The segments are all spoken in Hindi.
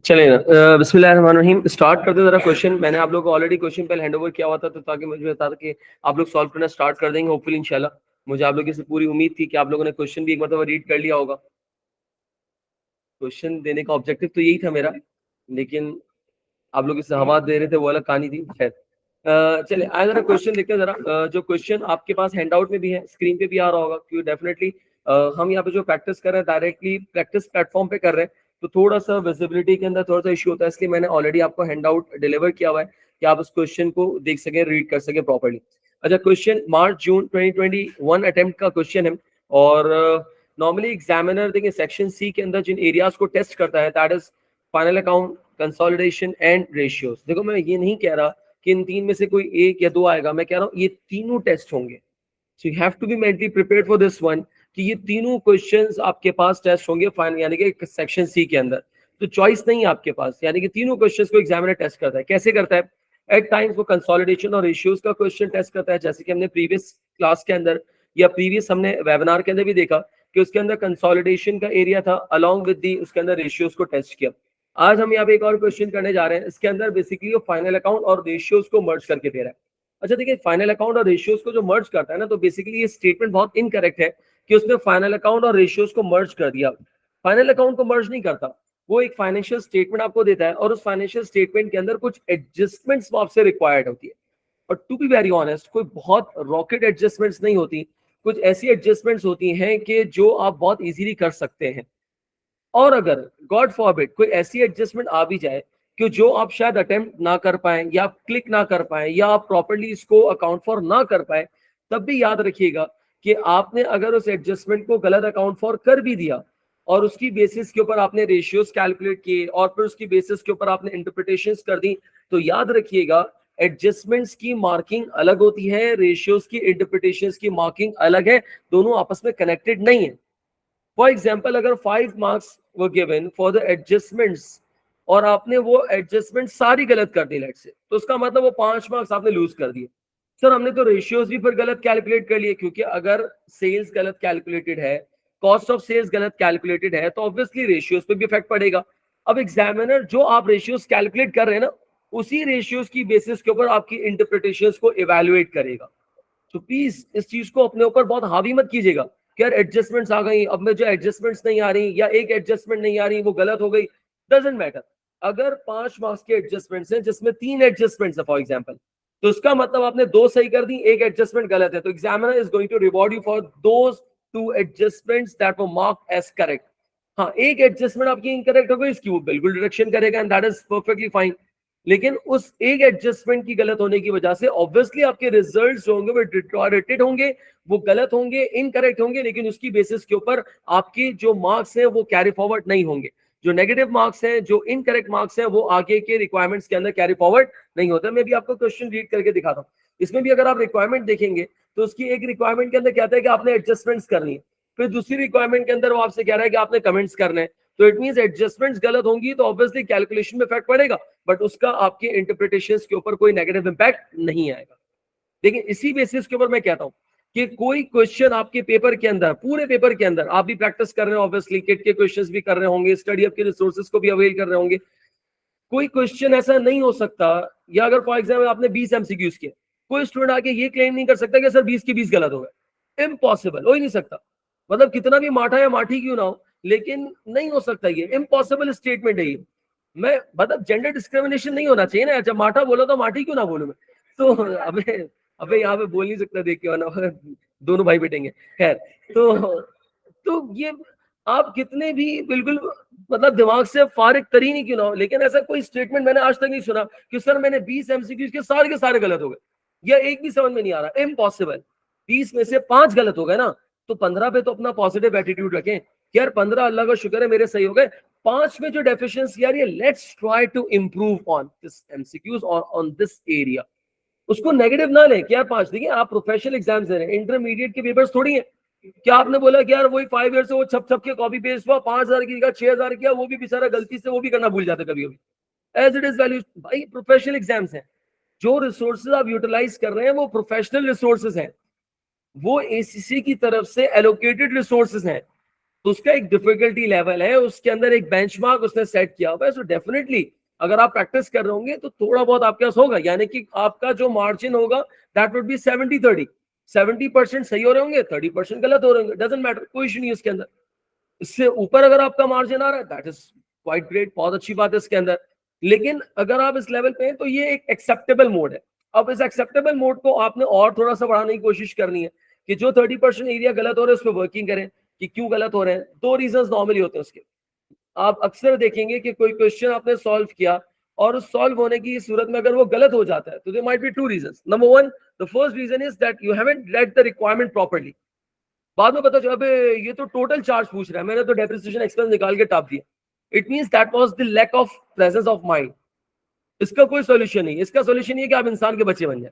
चलिए ना, बिस्मिल्लाहिर्रहमानिर्रहीम स्टार्ट करते जरा। क्वेश्चन मैंने आप लोगों को ऑलरेडी क्वेश्चन पहले हैंड ओवर किया हुआ था, तो ताकि मुझे बता कि आप लोग सॉल्व करना स्टार्ट कर देंगे होपफुली इंशाल्लाह। मुझे आप लोगों से पूरी उम्मीद थी कि आप लोगों ने क्वेश्चन भी एक मतलब रीड कर लिया होगा। क्वेश्चन देने का ऑब्जेक्टिव तो यही था मेरा, लेकिन आप लोग इससे हवा दे रहे थे, वो अलग कहानी थी। खैर, चलिए आए जरा क्वेश्चन देखते हैं जरा। जो क्वेश्चन आपके पास हैंडआउट में भी है, स्क्रीन पे भी आ रहा होगा, क्योंकि डेफिनेटली हम यहाँ पे जो प्रैक्टिस कर रहे हैं डायरेक्टली प्रैक्टिस प्लेटफॉर्म पे कर रहे हैं, तो थोड़ा सा विजिबिलिटी के अंदर थोड़ा सा इशू होता है, इसलिए मैंने ऑलरेडी आपको हैंडआउट डिलीवर किया हुआ है कि आप उस क्वेश्चन को देख सकें, रीड कर सकें प्रॉपर्ली। अच्छा, क्वेश्चन मार्च जून 2021 अटेम्प्ट का क्वेश्चन है, और नॉर्मली एग्जामिनर देखिए सेक्शन सी के अंदर जिन एरियाज को टेस्ट करता है, that is final account, consolidation and ratios. देखो, मैं ये नहीं कह रहा कि इन तीन में से कोई एक या दो आएगा, मैं कह रहा हूँ ये तीनों टेस्ट होंगे। So you have to be mentally prepared for this one कि ये तीनों क्वेश्चंस आपके पास टेस्ट होंगे फाइनल, यानी कि सेक्शन सी के अंदर। तो चॉइस नहीं है आपके पास, यानी कि तीनों क्वेश्चंस को एग्जामिनर टेस्ट करता है। कैसे करता है? एट टाइम्स वो कंसोलिडेशन और रेशियोज का क्वेश्चन टेस्ट करता है, जैसे कि हमने प्रीवियस क्लास के अंदर या प्रीवियस हमने वेबिनार के अंदर भी देखा कि उसके अंदर कंसोलिडेशन का एरिया था अलोंग विद दी, उसके अंदर रेशियोज को टेस्ट किया। आज हम यहाँ पे एक और क्वेश्चन करने जा रहे हैं, इसके अंदर बेसिकली वो फाइनल अकाउंट और रेशियोज को मर्ज करके दे रहा है। अच्छा देखिए, फाइनल अकाउंट और रेशियोज को जो मर्ज करता है ना, तो बेसिकली ये स्टेटमेंट बहुत इनकरेक्ट है कि उसने फाइनल अकाउंट और रेशियोज को मर्ज कर दिया। फाइनल अकाउंट को मर्ज नहीं करता, वो एक फाइनेंशियल स्टेटमेंट आपको देता है, और उस फाइनेंशियल स्टेटमेंट के अंदर कुछ एडजस्टमेंट्स आपसे रिक्वायर्ड होती है। और टू बी वेरी ऑनेस्ट, कोई बहुत रॉकेट एडजस्टमेंट्स नहीं होती, कुछ ऐसी एडजस्टमेंट्स होती हैं कि जो आप बहुत इजीली कर सकते हैं। और अगर गॉड फॉरबिड कोई ऐसी एडजस्टमेंट आ भी जाए कि जो आप शायद अटेम्प्ट ना कर पाए, या आप क्लिक ना कर पाए, या आप प्रॉपर्ली इसको अकाउंट फॉर ना कर पाए, तब भी याद रखिएगा कि आपने अगर उस एडजस्टमेंट को गलत अकाउंट फॉर कर भी दिया, और उसकी बेसिस के ऊपर आपने रेशियोज कैलकुलेट किए, और फिर उसकी बेसिस के ऊपर आपने इंटरप्रिटेशंस कर दी, तो याद रखिएगा एडजस्टमेंट्स की मार्किंग अलग होती है, रेशियोज की इंटरप्रिटेशंस की मार्किंग अलग है, दोनों आपस में कनेक्टेड नहीं है। फॉर एग्जाम्पल, अगर 5 marks were given for the adjustments, और आपने वो एडजस्टमेंट सारी गलत कर दी लेट से, तो उसका मतलब वो 5 मार्क्स आपने लूज कर दिए। सर, हमने तो रेशियोज भी फिर गलत कैलकुलेट कर लिए, क्योंकि अगर सेल्स गलत कैलकुलेटेड है, कॉस्ट ऑफ सेल्स गलत कैलकुलेटेड है, तो ऑब्वियसली रेशियोज पे भी इफेक्ट पड़ेगा। अब एग्जामिनर जो आप रेशियोज कैलकुलेट कर रहे हैं ना, उसी रेशियोज की बेसिस के ऊपर आपकी इंटरप्रिटेशंस को इवैल्यूएट करेगा। तो प्लीज इस चीज को अपने ऊपर बहुत हावी मत कीजिएगा कि यार एडजस्टमेंट्स आ गई, अब मैं जो एडजस्टमेंट्स नहीं आ रही, या एक एडजस्टमेंट नहीं आ रही, वो गलत हो गई। Doesn't matter. अगर 5 मार्क्स के एडजस्टमेंट्स हैं जिसमें 3 एडजस्टमेंट्स है फॉर एग्जांपल, तो उसका मतलब आपने 2 सही कर दी, एक एडजस्टमेंट गलत है, तो examiner is going to reward you for those 2 adjustments that were marked as correct. हाँ, एक एडजस्टमेंट आपकी इनकरेक्ट हो गई, इसकी वो बिल्कुल डिडक्शन करेगा, and that is perfectly fine. लेकिन उस एक एडजस्टमेंट की गलत होने की वजह से ऑब्वियसली आपके रिजल्ट्स जो होंगे वो डिटोरेटेड होंगे, वो गलत होंगे, इनकरेक्ट होंगे, लेकिन उसकी बेसिस के ऊपर आपके जो मार्क्स हैं वो कैरी फॉरवर्ड नहीं होंगे। जो नेगेटिव मार्क्स हैं, जो इनकरेक्ट मार्क्स हैं, वो आगे के रिक्वायरमेंट्स के अंदर कैरी फॉरवर्ड नहीं होता। मैं भी आपको क्वेश्चन रीड करके दिखाता हूँ। इसमें भी अगर आप रिक्वायरमेंट देखेंगे, तो उसकी एक रिक्वायरमेंट के अंदर कहता है कि आपने एडजस्टमेंट्स करनी है, फिर दूसरी रिक्वायरमेंट के अंदर वो आपसे कह रहा है कि आपने कमेंट्स करने हैं। तो इट मींस एडजस्टमेंट्स गलत होंगी तो ऑब्वियसली कैलकुलेशन में इफेक्ट पड़ेगा, बट उसका आपके इंटरप्रिटेशंस के ऊपर कोई नेगेटिव इंपैक्ट नहीं आएगा। लेकिन इसी बेसिस के ऊपर मैं कहता हूं कि कोई क्वेश्चन आपके पेपर के अंदर, पूरे पेपर के अंदर आप भी प्रैक्टिस कर रहे हैं, ऑब्वियसली किट के क्वेश्चंस भी कर रहे होंगे, स्टडी अप के रिसोर्सेज को भी अवेल कर रहे होंगे, कोई क्वेश्चन ऐसा नहीं हो सकता, या अगर फॉर एग्जाम्पल आपने 20 एमसीक्यूज किए, कोई स्टूडेंट आके ये क्लेम नहीं कर सकता कि सर 20 के 20 गलत हो गए। इम्पॉसिबल, हो ही नहीं सकता। मतलब कितना भी माठा या माठी क्यों ना हो, लेकिन नहीं हो सकता, ये इम्पॉसिबल स्टेटमेंट है ये। मैं मतलब जेंडर डिस्क्रिमिनेशन नहीं होना चाहिए ना, जब माठा बोलो तो माठी क्यों ना बोलूं मैं। तो अबे अबे यहाँ पे बोल नहीं सकता देख के, वरना दोनों भाई बेटेंगे। खैर, तो ये आप कितने भी बिल्कुल मतलब दिमाग से फारिग तरीन ही क्यों ना हो, लेकिन ऐसा कोई स्टेटमेंट मैंने आज तक नहीं सुना कि सर मैंने 20 एमसीक्यूज के सारे गलत हो गए, या एक भी समझ में नहीं आ रहा। इम्पॉसिबल। 20 में से 5 गलत हो गए ना, तो 15 पे तो अपना पॉजिटिव एटीट्यूड रखें कि यार 15 अल्लाह का शुक्र है मेरे सही हो गए, 5 में जो डेफिशिएंसी आ रही है, let's try to improve on this MCQs और ऑन दिस एरिया। उसको नेगेटिव ना लें कि यार 5। देखिए, आप प्रोफेशनल एग्जाम्स दे रहे हैं, इंटरमीडिएट के पेपर्स थोड़ी है। क्या आपने बोला कि यार वही 5 ईयर से वो छप छप के कॉपी पेस्ट हुआ, 5,000 की जगह 6,000 किया, वो भी बेचारा गलती से वो भी करना भूल जाता कभी कभी। एज इट इज वैल्यू भाई, प्रोफेशनल एग्जाम्स हैं, जो रिसोर्सेज आप यूटिलाइज कर रहे हैं वो प्रोफेशनल रिसोर्सेज हैं, वो एसीसी की तरफ से एलोकेटेड रिसोर्सेज हैं। तो उसका एक डिफिकल्टी लेवल है, उसके अंदर एक बेंचमार्क उसने सेट किया हुआ है। सो डेफिनेटली अगर आप प्रैक्टिस कर रहे होंगे तो थोड़ा बहुत आपके पास होगा, यानी कि आपका जो मार्जिन होगा दैट वुड बी 70-30, 70% सही हो रहे होंगे, 30% गलत हो रहे होंगे, डजंट मैटर, कोई इशू नहीं है इसके अंदर। इससे ऊपर अगर आपका मार्जिन आ रहा है दैट इज क्वाइट ग्रेट, बहुत अच्छी बात है इसके अंदर। लेकिन अगर आप इस लेवल पे हैं तो ये एक एक्सेप्टेबल मोड है। अब इस एक्सेप्टेबल मोड को आपने और थोड़ा सा बढ़ाने की कोशिश करनी है कि जो 30% एरिया गलत हो रहे हैं उस पर वर्किंग करें कि क्यों गलत हो रहे हैं। दो रीजंस नॉर्मली होते हैं उसके। आप अक्सर देखेंगे कि कोई क्वेश्चन आपने सॉल्व किया और उस सॉल्व होने की सूरत में अगर वो गलत हो जाता है तो there might be two reasons. Number one, the first reason is that you haven't read the requirement properly. बाद में पता चला अबे ये तो टोटल चार्ज पूछ रहा है, मैंने तो डेप्रिसिएशन एक्सपेंस निकाल के टाप दिया। It means that was the lack of presence of mind. इसका कोई सॉल्यूशन नहीं, इसका सॉल्यूशन ये है कि आप इंसान के बच्चे बन जाए।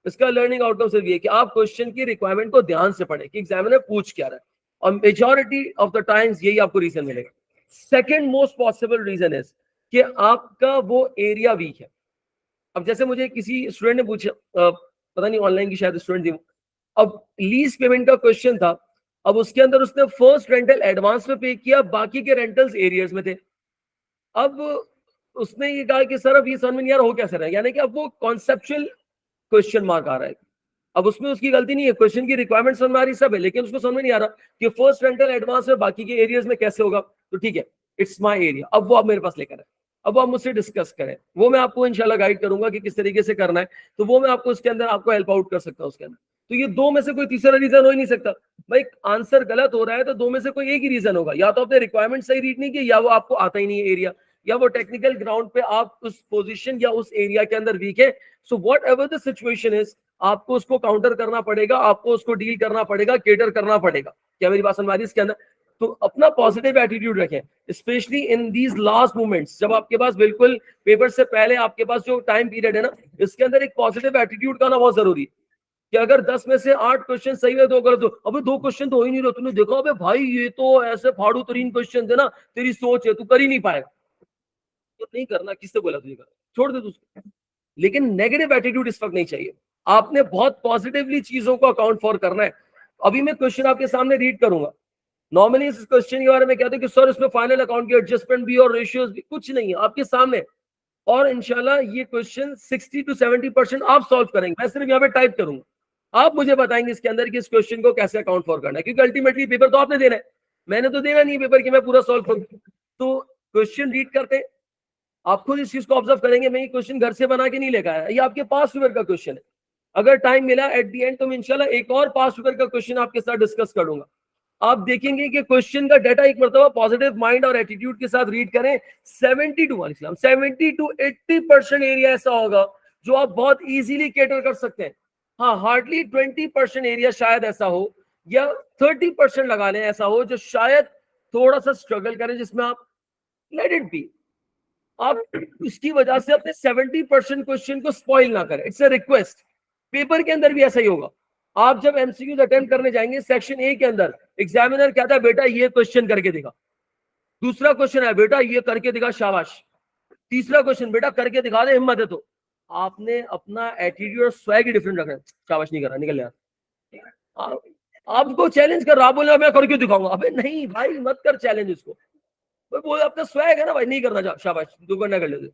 इसका लर्निंग आउटकम सिर्फ ये कि आप क्वेश्चन की रिक्वायरमेंट को ध्यान से पढ़ें कि एग्जामिनर पूछ क्या रहा है, और मेजॉरिटी ऑफ द टाइम्स यही आपको रीजन मिलेगा। Second most possible reason is कि आपका वो एरिया वीक है। अब जैसे मुझे किसी स्टूडेंट ने पूछा, पता नहीं ऑनलाइन की शायद स्टूडेंट थी, अब लीज पेमेंट का क्वेश्चन था। अब उसके अंदर उसने फर्स्ट रेंटल एडवांस में पे किया, बाकी के रेंटल्स एरियर्स में थे। अब उसने ये कहा कि सर अब ये समझ में नहीं आ रहा हो कैसे रहा है, यानी कि अब वो कॉन्सेप्चुअल क्वेश्चन मार्क आ रहा है। अब उसमें उसकी गलती नहीं है, क्वेश्चन की रिक्वायरमेंट समझ में आ रही सब है, लेकिन उसको समझ में नहीं आ रहा कि फर्स्ट रेंटल एडवांस में बाकी के एरियाज में कैसे होगा। तो ठीक है, इट्स माय एरिया, अब वो आप मेरे पास लेकर आए, अब वो आप मुझसे डिस्कस करें, वो मैं आपको इंशाल्लाह गाइड करूंगा कि किस तरीके से करना है। तो वो मैं आपको उसके अंदर आपको हेल्प आउट कर सकता हूँ उसके अंदर। तो ये दो में से कोई तीसरा रीजन हो ही नहीं सकता भाई। आंसर गलत हो रहा है तो दो में से कोई एक ही रीजन होगा, या तो आपने रिक्वायरमेंट सही रीड नहीं की, या वो आपको आता ही नहीं है एरिया, या वो टेक्निकल ग्राउंड पे आप उस पोजीशन या उस एरिया के अंदर वीक है। So what ever the situation is, आपको उसको काउंटर करना पड़ेगा, आपको उसको डील करना पड़ेगा, केटर करना पड़ेगा। क्या मेरी बात समझ आ रही है इसके अंदर? तो अपना पॉजिटिव एटीट्यूड रखें, specially in these last moments, जब आपके पास बिल्कुल पेपर से पहले आपके पास जो टाइम पीरियड है ना, इसके अंदर एक पॉजिटिव एटीट्यूड का ना बहुत जरूरी है कि अगर 10 में से 8 क्वेश्चन सही है, 2 गलत हो, अबे 2 क्वेश्चन तो हो ही नहीं रहे, तूने देखा अबे भाई ये तो ऐसे फाड़ू तरीन क्वेश्चन थे ना, तेरी सोच है तू कर ही नहीं पाएगा। तो नहीं करना, किससे बोला तुझे कर, छोड़ दे तू। लेकिन नेगेटिव एटीट्यूड इस वक्त नहीं चाहिए, आपने बहुत पॉजिटिवली चीजों को अकाउंट फॉर करना है। अभी मैं क्वेश्चन आपके सामने रीड करूंगा। नॉर्मली इस क्वेश्चन के बारे में कहते हैं कि सर इसमें फाइनल अकाउंट की एडजस्टमेंट भी और रेशियोज भी, कुछ नहीं है आपके सामने। और इंशाल्लाह ये क्वेश्चन 60 to 70% आप सॉल्व करेंगे, मैं सिर्फ यहाँ पे टाइप करूंगा, आप मुझे बताएंगे इसके अंदर कि इस क्वेश्चन को कैसे अकाउंट फॉर करना है, क्योंकि अल्टीमेटली पेपर तो आपने देना है, मैंने तो देना नहीं पेपर कि मैं पूरा सॉल्व करूँ। तो क्वेश्चन रीड करते हैं, आप खुद इस चीज को ऑब्जर्व करेंगे, मैं ये क्वेश्चन घर से बना के नहीं लेकर आया, ये आपके पास पेपर का क्वेश्चन है। अगर टाइम मिला एट द एंड तो मैं इंशाल्लाह एक और पास पेपर का क्वेश्चन आपके साथ डिस्कस करूंगा। आप देखेंगे कि क्वेश्चन का डाटा एक मरतबा पॉजिटिव माइंड और एटीट्यूड के साथ रीड करें, 70 to 80% एरिया ऐसा होगा जो आप बहुत इजीली कैटर कर सकते हैं। हाँ, हार्डली 20% एरिया शायद ऐसा हो, या 30% लगा लें ऐसा हो जो शायद थोड़ा सा स्ट्रगल करें, जिसमें आप लेट इट बी, आप इसकी वजह से अपने 70% क्वेश्चन को स्पॉइल ना करें, इट्स अ रिक्वेस्ट। पेपर के अंदर भी ऐसा ही होगा। आप जब एमसीक्यूज अटेम्प्ट करने जाएंगे, सेक्शन ए के अंदर एग्जामिनर कहता है बेटा ये क्वेश्चन करके दिखा, दूसरा क्वेश्चन है बेटा ये करके दिखा, शाबाश, तीसरा क्वेश्चन बेटा करके दिखा दे, हिम्मत है तो। आपने अपना एटीट्यूड और स्वैग ही डिफरेंट रखना है, शाबाश नहीं कर रहा, निकल यार। आपको चैलेंज कर रहा, बोला मैं करके दिखाऊंगा, अबे नहीं भाई मत कर चैलेंज उसको, वो अपना स्वैग है ना भाई, नहीं करना, शाबाश तू करना कर ले।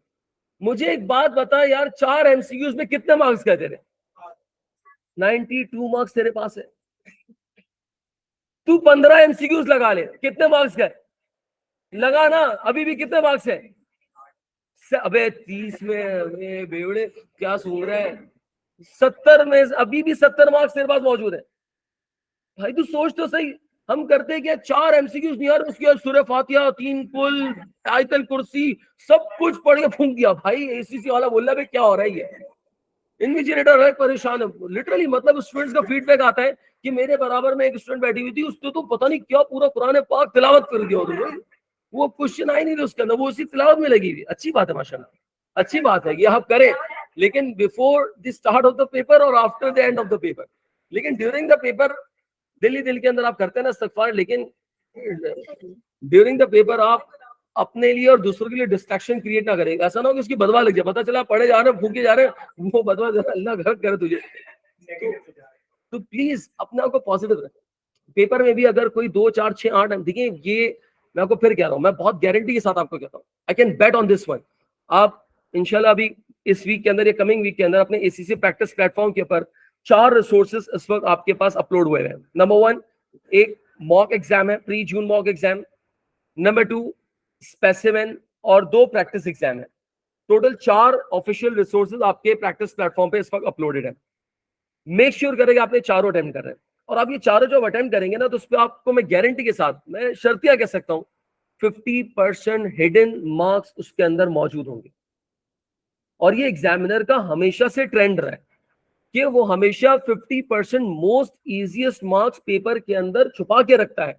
मुझे एक बात बता यार, 4 एमसीक्यूज में कितने मार्क्स गए तेरे? 92 मार्क्स तेरे पास है। तू 15 एमसीक्यूज लगा ले, कितने मार्क्स गए? लगा ना, अभी भी कितने मार्क्स है? अबे 30 में, अबे बेवड़े क्या सुन रहे हैं, 70 में अभी भी 70 मार्क्स तेरे पास मौजूद है। भाई तू सोच तो सही, हम करते क्या, 4 एमसीक्यूज नहीं यार, उसके बाद सूरह फातिहा, 3 कुल, आयतल कुर्सी, सब कुछ पढ़ के फूंक दिया। भाई एसीसी वाला बोल रहा है क्या हो रहा है, ये इन्विजिलेटर है परेशान है लिटरली। मतलब स्टूडेंट्स का फीडबैक आता है कि मेरे बराबर में एक स्टूडेंट बैठी हुई थी, उसने तो पता नहीं क्या पूरा कुरान पाक तिलावत कर दिया उन्होंने, वो क्वेश्चन आई नहीं थे उसके अंदर, वो उसी तिलावत में लगी हुई। अच्छी बात है माशाल्लाह, अच्छी बात है, ये आप करें, लेकिन before the start of the paper और after the end of the paper. लेकिन ड्यूरिंग द पेपर दिल के अंदर आप करते हैं ना इस्तगफार, लेकिन ड्यूरिंग द पेपर आप अपने लिए और दूसरों के लिए डिस्ट्रैक्शन क्रिएट ना करेगा। ऐसा ना हो कि उसकी बदवा लग जाए, पता चला पढ़े जा रहे हैं फूके जा रहे हैं, वो बदवा अल्लाह गलत करे तुझे। तो प्लीज अपने आप को पॉजिटिव रखें, पेपर में भी अगर कोई 2 4 6 8 देखिए, ये मैं आपको फिर कह रहा हूं, मैं बहुत गारंटी के साथ आपको कहता हूं, I can bet on this one. आप इंशाल्लाह अभी इस वीक के अंदर या कमिंग वीक के अंदर अपने एसीसी प्रैक्टिस प्लेटफॉर्म के ऊपर 4 रिसोर्सेज इस वक्त आपके पास अपलोड हुए हैं। नंबर 1 एक मॉक एग्जाम है, प्री जून मॉक एग्जाम। नंबर 2 स्पेसिमेन और 2 प्रैक्टिस एग्जाम है। टोटल 4 ऑफिशियल रिसोर्सेज आपके प्रैक्टिस प्लेटफॉर्म पे इस वक्त अपलोडेड है। मेक श्योर करेगा आपने चारों अटेम्प्ट कर रहे हैं, और आप ये चारों जब अटेम्प्ट करेंगे ना, तो उस पर आपको मैं गारंटी के साथ, मैं शर्तिया कह सकता हूं, 50% हिडन मार्क्स उसके अंदर मौजूद होंगे। और ये एग्जामिनर का हमेशा से ट्रेंड रहा है कि वो हमेशा 50% मोस्ट इजीएस्ट मार्क्स पेपर के अंदर छुपा के रखता है।